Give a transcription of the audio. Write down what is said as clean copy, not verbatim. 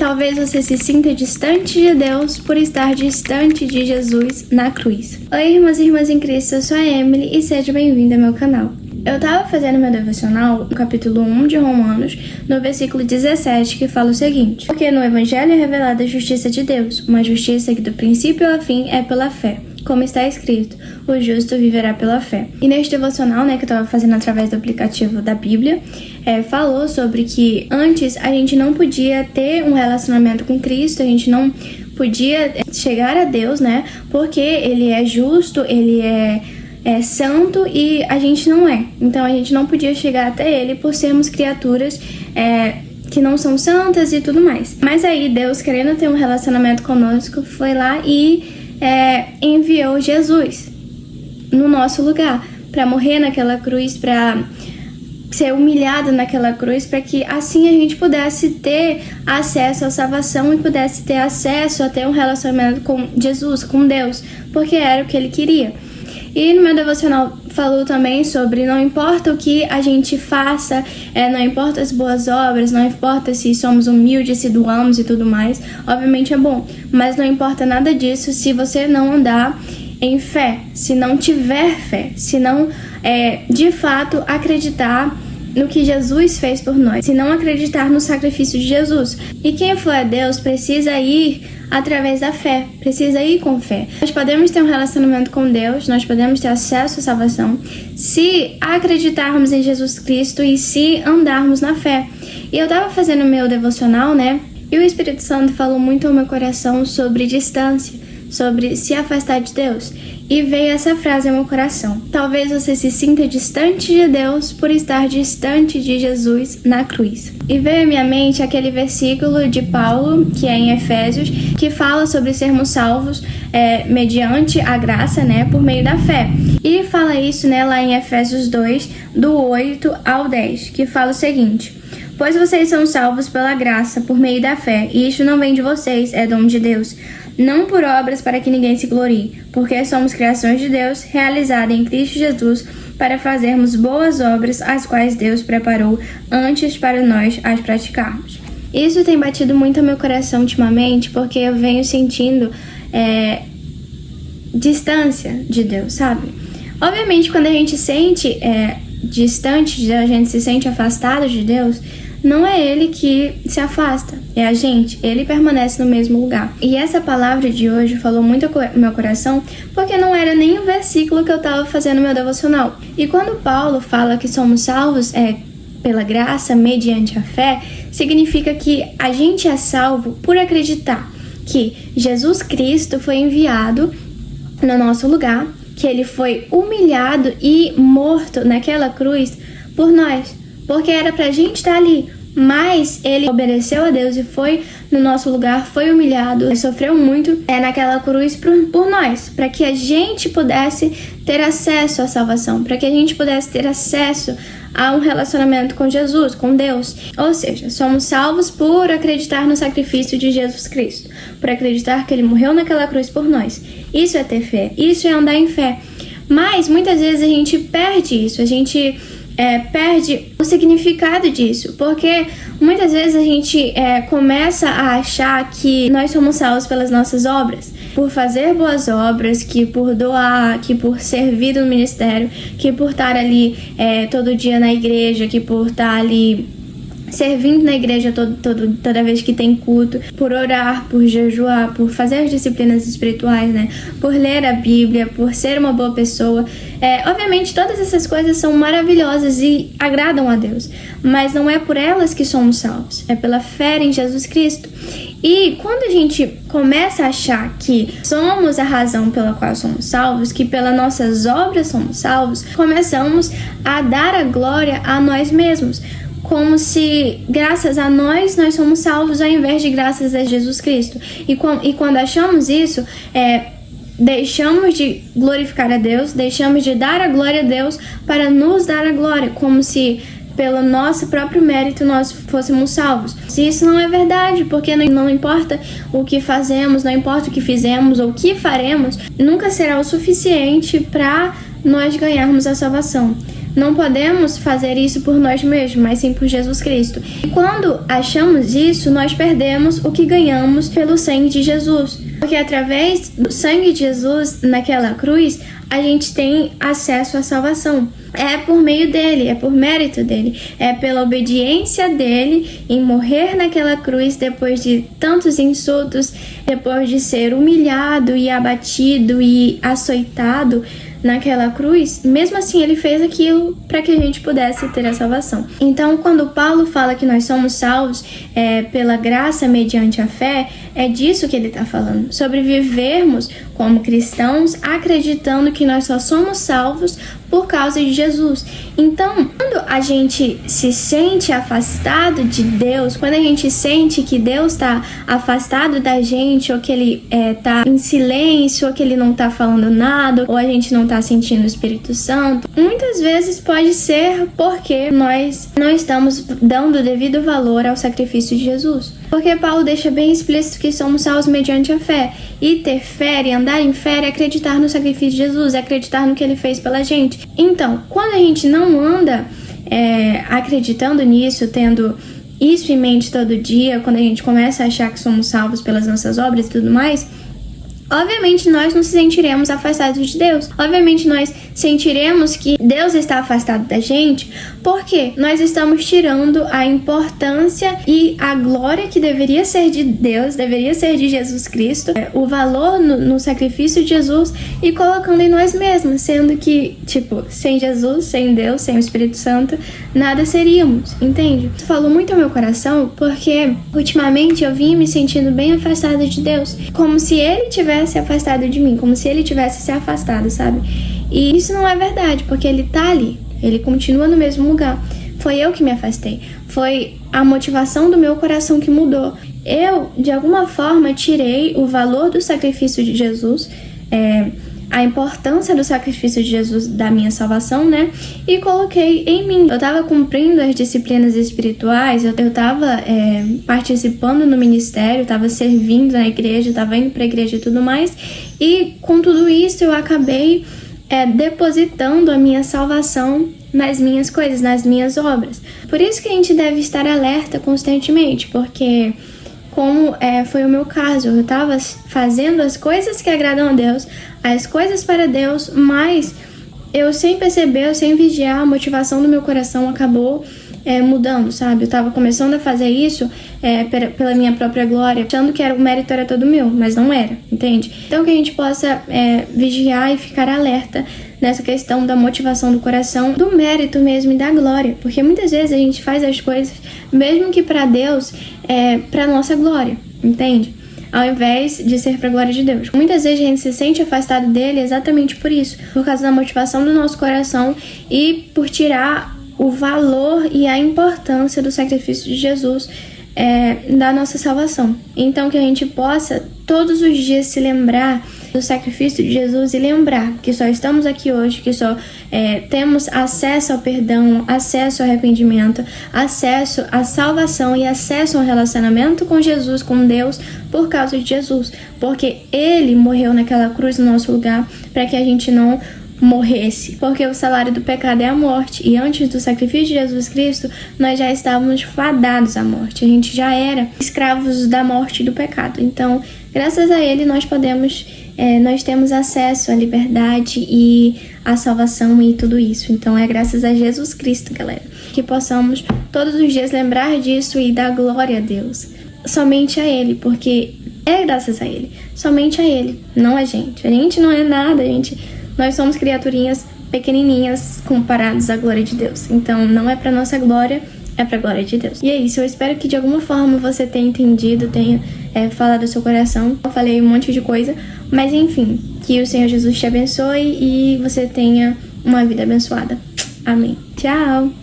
Talvez você se sinta distante de Deus por estar distante de Jesus na cruz. Oi, irmãos e irmãs em Cristo, eu sou a Emily e seja bem-vindo ao meu canal. Eu tava fazendo meu devocional no capítulo 1 de Romanos, no versículo 17, que fala o seguinte: porque no Evangelho é revelada a justiça de Deus, uma justiça que do princípio ao fim é pela fé. Como está escrito, o justo viverá pela fé. E neste devocional, que eu estava fazendo através do aplicativo da Bíblia, falou sobre que antes a gente não podia ter um relacionamento com Cristo, a gente não podia chegar a Deus, porque Ele é justo, Ele é santo e a gente não é. Então a gente não podia chegar até Ele por sermos criaturas que não são santas e tudo mais. Mas aí Deus, querendo ter um relacionamento conosco, foi lá e enviou Jesus no nosso lugar, para morrer naquela cruz, para ser humilhado naquela cruz, para que assim a gente pudesse ter acesso à salvação e pudesse ter acesso a ter um relacionamento com Jesus, com Deus, porque era o que Ele queria. E no meu devocional falou também sobre não importa o que a gente faça, não importa as boas obras, não importa se somos humildes, se doamos e tudo mais, obviamente é bom, mas não importa nada disso se você não andar em fé, se não tiver fé, se não de fato acreditar no que Jesus fez por nós, se não acreditar no sacrifício de Jesus. E quem for a Deus precisa ir através da fé, precisa ir com fé. Nós podemos ter um relacionamento com Deus, nós podemos ter acesso à salvação se acreditarmos em Jesus Cristo e se andarmos na fé. E eu tava fazendo meu devocional, e o Espírito Santo falou muito ao meu coração sobre distância, sobre se afastar de Deus. E veio essa frase ao meu coração: talvez você se sinta distante de Deus por estar distante de Jesus na cruz. E veio à minha mente aquele versículo de Paulo, que é em Efésios, que fala sobre sermos salvos mediante a graça, por meio da fé. E fala isso, lá em Efésios 2, do 8 ao 10, que fala o seguinte: pois vocês são salvos pela graça, por meio da fé, e isto não vem de vocês, é dom de Deus. Não por obras para que ninguém se glorie, porque somos criações de Deus, realizadas em Cristo Jesus, para fazermos boas obras, as quais Deus preparou antes para nós as praticarmos. Isso tem batido muito ao meu coração ultimamente, porque eu venho sentindo distância de Deus, sabe? Obviamente, quando a gente sente distante, a gente se sente afastado de Deus, não é Ele que se afasta, é a gente. Ele permanece no mesmo lugar. E essa palavra de hoje falou muito ao meu coração, porque não era nem o versículo que eu estava fazendo no meu devocional. E quando Paulo fala que somos salvos pela graça, mediante a fé, significa que a gente é salvo por acreditar que Jesus Cristo foi enviado no nosso lugar, que Ele foi humilhado e morto naquela cruz por nós. Porque era pra gente estar ali, mas Ele obedeceu a Deus e foi no nosso lugar, foi humilhado, sofreu muito naquela cruz por nós, para que a gente pudesse ter acesso à salvação, para que a gente pudesse ter acesso a um relacionamento com Jesus, com Deus. Ou seja, somos salvos por acreditar no sacrifício de Jesus Cristo, por acreditar que Ele morreu naquela cruz por nós. Isso é ter fé, isso é andar em fé. Mas muitas vezes a gente perde isso, a gente perde o significado disso, porque muitas vezes a gente começa a achar que nós somos salvos pelas nossas obras, por fazer boas obras, que por doar, que por servir no ministério, que por estar ali todo dia na igreja, que por estar ali servindo na igreja toda vez que tem culto, por orar, por jejuar, por fazer as disciplinas espirituais, por ler a Bíblia, por ser uma boa pessoa. Obviamente todas essas coisas são maravilhosas e agradam a Deus, mas não é por elas que somos salvos, é pela fé em Jesus Cristo. E quando a gente começa a achar que somos a razão pela qual somos salvos, que pelas nossas obras somos salvos, começamos a dar a glória a nós mesmos, como se graças a nós somos salvos ao invés de graças a Jesus Cristo. E quando achamos isso, deixamos de glorificar a Deus, deixamos de dar a glória a Deus para nos dar a glória, como se pelo nosso próprio mérito nós fôssemos salvos. Se isso não é verdade, porque não importa o que fazemos, não importa o que fizemos ou o que faremos, nunca será o suficiente para nós ganharmos a salvação. não podemos fazer isso por nós mesmos, mas sim por Jesus Cristo. E quando achamos isso, nós perdemos o que ganhamos pelo sangue de Jesus. Porque através do sangue de Jesus naquela cruz, a gente tem acesso à salvação. É por meio dele, é por mérito dele, é pela obediência dele em morrer naquela cruz depois de tantos insultos, depois de ser humilhado e abatido e açoitado naquela cruz. Mesmo assim, ele fez aquilo para que a gente pudesse ter a salvação. Então, quando Paulo fala que nós somos salvos pela graça mediante a fé, é disso que ele está falando, sobre vivermos como cristãos acreditando que nós só somos salvos por causa de Jesus. Então, quando a gente se sente afastado de Deus, quando a gente sente que Deus está afastado da gente, ou que ele está em silêncio, ou que ele não está falando nada, ou a gente não está sentindo o Espírito Santo, muitas vezes pode ser porque nós não estamos dando o devido valor ao sacrifício de Jesus. Porque Paulo deixa bem explícito que somos salvos mediante a fé. E ter fé e andar em fé é acreditar no sacrifício de Jesus, é acreditar no que ele fez pela gente. Então, quando a gente não anda acreditando nisso, tendo isso em mente todo dia, quando a gente começa a achar que somos salvos pelas nossas obras e tudo mais, obviamente nós nos sentiremos afastados de Deus. Obviamente nós sentiremos que Deus está afastado da gente, porque nós estamos tirando a importância e a glória que deveria ser de Deus, deveria ser de Jesus Cristo, o valor no sacrifício de Jesus, e colocando em nós mesmos, sendo que, sem Jesus, sem Deus, sem o Espírito Santo, nada seríamos, entende? Isso falou muito ao meu coração, porque ultimamente eu vinha me sentindo bem afastada de Deus, como se Ele tivesse afastado de mim, como se Ele tivesse se afastado, sabe? E isso não é verdade, porque Ele tá ali, Ele continua no mesmo lugar. Foi eu que me afastei, foi a motivação do meu coração que mudou. Eu, de alguma forma, tirei o valor do sacrifício de Jesus, a importância do sacrifício de Jesus da minha salvação, né? E coloquei em mim. Eu tava cumprindo as disciplinas espirituais, eu tava participando no ministério, tava servindo na igreja, tava indo pra igreja e tudo mais. E com tudo isso eu acabei depositando a minha salvação nas minhas coisas, nas minhas obras. Por isso que a gente deve estar alerta constantemente, porque como foi o meu caso, eu estava fazendo as coisas que agradam a Deus, as coisas para Deus, mas eu sem perceber, eu sem vigiar, a motivação do meu coração acabou mudando, sabe? Eu estava começando a fazer isso pela minha própria glória, achando que o mérito era todo meu, mas não era, entende? Então que a gente possa vigiar e ficar alerta nessa questão da motivação do coração, do mérito mesmo e da glória, porque muitas vezes a gente faz as coisas, mesmo que para Deus, para nossa glória, entende? Ao invés de ser para a glória de Deus. Muitas vezes a gente se sente afastado dele exatamente por isso, por causa da motivação do nosso coração e por tirar o valor e a importância do sacrifício de Jesus da nossa salvação. Então que a gente possa todos os dias se lembrar do sacrifício de Jesus e lembrar que só estamos aqui hoje, que só temos acesso ao perdão, acesso ao arrependimento, acesso à salvação e acesso ao relacionamento com Jesus, com Deus, por causa de Jesus, porque Ele morreu naquela cruz no nosso lugar para que a gente não morresse, porque o salário do pecado é a morte, e antes do sacrifício de Jesus Cristo, nós já estávamos fadados à morte, a gente já era escravos da morte e do pecado. Então, graças a Ele, nós temos acesso à liberdade e à salvação e tudo isso. Então, é graças a Jesus Cristo, galera, que possamos todos os dias lembrar disso e dar glória a Deus, somente a Ele, porque é graças a Ele, somente a Ele, não a gente. A gente não é nada, nós somos criaturinhas pequenininhas comparados à glória de Deus. Então, não é para nossa glória, é para a glória de Deus. E é isso, eu espero que de alguma forma você tenha entendido, tenha falado do seu coração. Eu falei um monte de coisa, mas enfim, que o Senhor Jesus te abençoe e você tenha uma vida abençoada. Amém. Tchau!